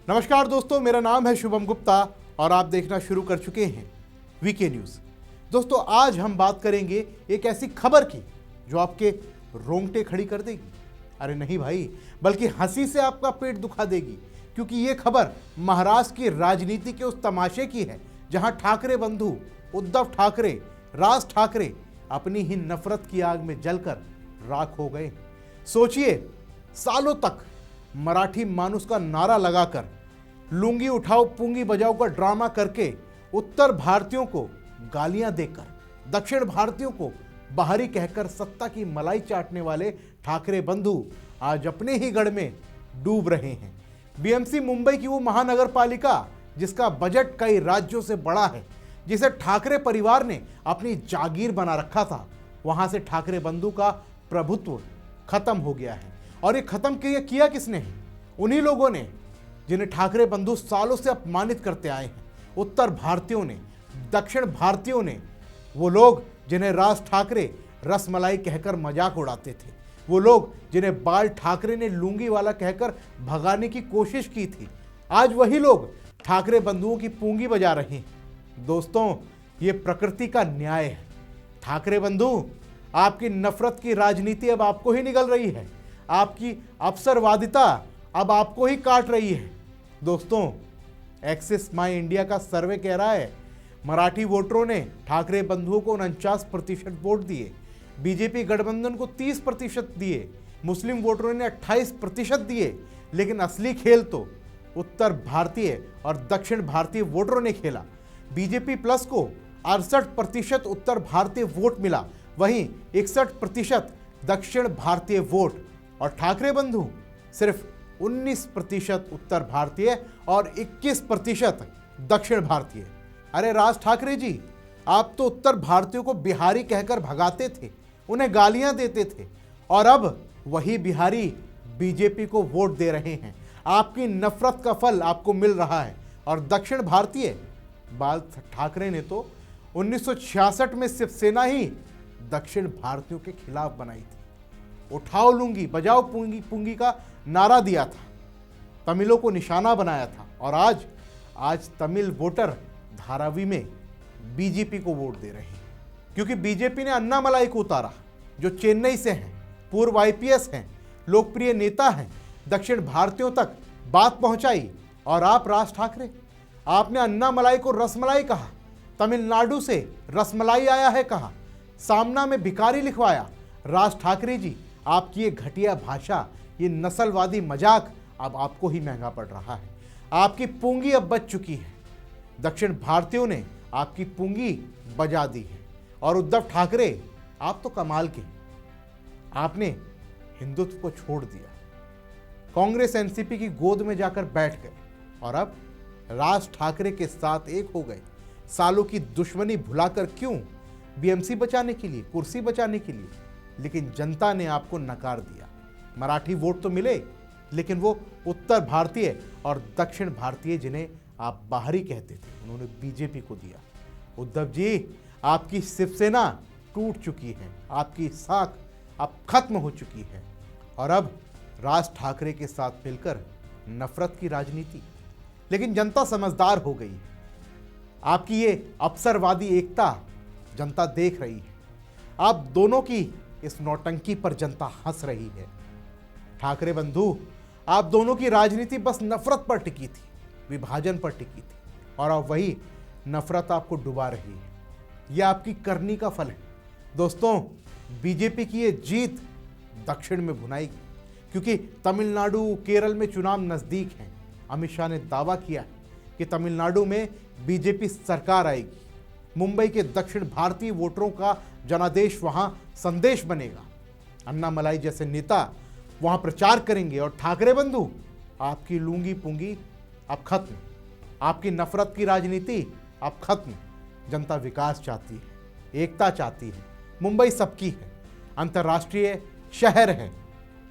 नमस्कार दोस्तों, मेरा नाम है शुभम गुप्ता और आप देखना शुरू कर चुके हैं वीके न्यूज़। दोस्तों, आज हम बात करेंगे एक ऐसी खबर की जो आपके रोंगटे खड़ी कर देगी। अरे नहीं भाई, बल्कि हंसी से आपका पेट दुखा देगी, क्योंकि ये खबर महाराष्ट्र की राजनीति के उस तमाशे की है जहां ठाकरे बंधु उद्धव ठाकरे, राज ठाकरे अपनी ही नफरत की आग में जलकर राख हो गए। सोचिए, सालों तक मराठी मानुस का नारा लगाकर, लुंगी उठाओ पुंगी बजाओ का ड्रामा करके, उत्तर भारतीयों को गालियां देकर, दक्षिण भारतीयों को बाहरी कहकर सत्ता की मलाई चाटने वाले ठाकरे बंधु आज अपने ही गढ़ में डूब रहे हैं। बीएमसी मुंबई की वो महानगर पालिका जिसका बजट कई राज्यों से बड़ा है, जिसे ठाकरे परिवार ने अपनी जागीर बना रखा था, वहां से ठाकरे बंधु का प्रभुत्व खत्म हो गया है। और ये खत्म किया किसने है? उन्हीं लोगों ने जिन्हें ठाकरे बंधु सालों से अपमानित करते आए हैं। उत्तर भारतीयों ने, दक्षिण भारतीयों ने, वो लोग जिन्हें राज ठाकरे रसमलाई कहकर मजाक उड़ाते थे, वो लोग जिन्हें बाल ठाकरे ने लुंगी वाला कहकर भगाने की कोशिश की थी, आज वही लोग ठाकरे बंधुओं की पूंगी बजा रहे हैं। दोस्तों, ये प्रकृति का न्याय है। ठाकरे बंधु, आपकी नफरत की राजनीति अब आपको ही निगल रही है, आपकी अवसरवादिता अब आपको ही काट रही है। दोस्तों, एक्सिस माई इंडिया का सर्वे कह रहा है मराठी वोटरों ने ठाकरे बंधुओं को 49% वोट दिए, बीजेपी गठबंधन को 30% दिए, मुस्लिम वोटरों ने 28% दिए, लेकिन असली खेल तो उत्तर भारतीय और दक्षिण भारतीय वोटरों ने खेला। बीजेपी प्लस को 68% उत्तर भारतीय वोट मिला, वहीं 61% दक्षिण भारतीय वोट, और ठाकरे बंधु सिर्फ 19% उत्तर भारतीय और 21% दक्षिण भारतीय। अरे राज ठाकरे जी, आप तो उत्तर भारतीयों को बिहारी कहकर भगाते थे, उन्हें गालियां देते थे, और अब वही बिहारी बीजेपी को वोट दे रहे हैं। आपकी नफरत का फल आपको मिल रहा है। और दक्षिण भारतीय बाल ठाकरे ने तो 1966 में शिवसेना ही दक्षिण भारतीयों के खिलाफ बनाई थी। उठाओ लुंगी बजाओ पुंगी पुंगी का नारा दिया था, तमिलों को निशाना बनाया था, और आज तमिल वोटर धारावी में बीजेपी को वोट दे रहे हैं, क्योंकि बीजेपी ने अन्नामलाई को उतारा, जो चेन्नई से हैं, पूर्व आईपीएस हैं, लोकप्रिय नेता हैं, दक्षिण भारतीयों तक बात पहुंचाई। और आप राज ठाकरे, आपने अन्नामलाई को रसमलाई कहा, तमिलनाडु से रसमलाई आया है कहा, सामना में भिखारी लिखवाया। राज ठाकरे जी, आपकी ये घटिया भाषा, ये नस्लवादी मजाक अब आपको ही महंगा पड़ रहा है। आपकी पूंगी अब बच चुकी है, दक्षिण भारतीयों ने आपकी पूंगी बजा दी है। और उद्धव ठाकरे, आप तो कमाल के, आपने हिंदुत्व को छोड़ दिया, कांग्रेस एनसीपी की गोद में जाकर बैठ गए, और अब राज ठाकरे के साथ एक हो गए। सालों की दुश्मनी भुलाकर, क्यों? बीएमसी बचाने के लिए, कुर्सी बचाने के लिए। लेकिन जनता ने आपको नकार दिया। मराठी वोट तो मिले, लेकिन वो उत्तर भारतीय और दक्षिण भारतीय जिन्हें आप बाहरी कहते थे, उन्होंने बीजेपी को दिया। उद्धव जी, आपकी शिवसेना टूट चुकी है, आपकी साख अब खत्म हो चुकी है, और अब राज ठाकरे के साथ मिलकर नफरत की राजनीति। लेकिन जनता समझदार हो गई है। आपकी ये अवसरवादी एकता जनता देख रही है। आप दोनों की इस नौटंकी पर जनता हंस रही है। ठाकरे बंधु, आप दोनों की राजनीति बस नफरत पर टिकी थी, विभाजन पर टिकी थी, और अब वही नफरत आपको डुबा रही है। यह आपकी करनी का फल है। दोस्तों, बीजेपी की ये जीत दक्षिण में भुनाएगी, क्योंकि तमिलनाडु, केरल में चुनाव नजदीक हैं। अमित शाह ने दावा किया है कि तमिलनाडु में बीजेपी सरकार आएगी। मुंबई के दक्षिण भारतीय वोटरों का जनादेश वहां संदेश बनेगा। अन्नामलाई जैसे नेता वहां प्रचार करेंगे, और ठाकरे बंधु, आपकी लूंगी पुंगी अब खत्म, आपकी नफरत की राजनीति अब खत्म। जनता विकास चाहती है, एकता चाहती है। मुंबई सबकी है, अंतर्राष्ट्रीय शहर है,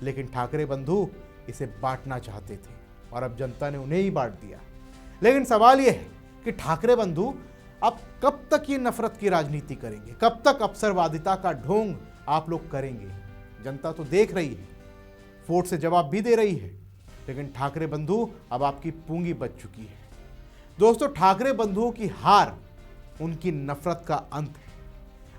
लेकिन ठाकरे बंधु इसे बांटना चाहते थे, और अब जनता ने उन्हें ही बांट दिया। लेकिन सवाल यह है कि ठाकरे बंधु अब कब तक ये नफरत की राजनीति करेंगे? कब तक अवसरवादिता का ढोंग आप लोग करेंगे? जनता तो देख रही है, वोट से जवाब भी दे रही है। लेकिन ठाकरे बंधु अब आपकी पूंगी बच चुकी है। दोस्तों, ठाकरे बंधुओं की हार उनकी नफरत का अंत है।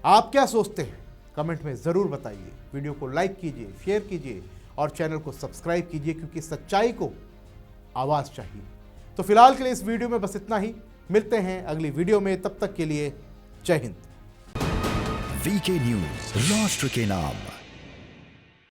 आप क्या सोचते हैं? कमेंट में जरूर बताइए। वीडियो को लाइक कीजिए, शेयर कीजिए और चैनल को सब्सक्राइब कीजिए, क्योंकि सच्चाई को आवाज चाहिए। तो फिलहाल के लिए इस वीडियो में बस इतना ही। मिलते हैं अगली वीडियो में, तब तक के लिए जय हिंद। वीके न्यूज, राष्ट्र के नाम।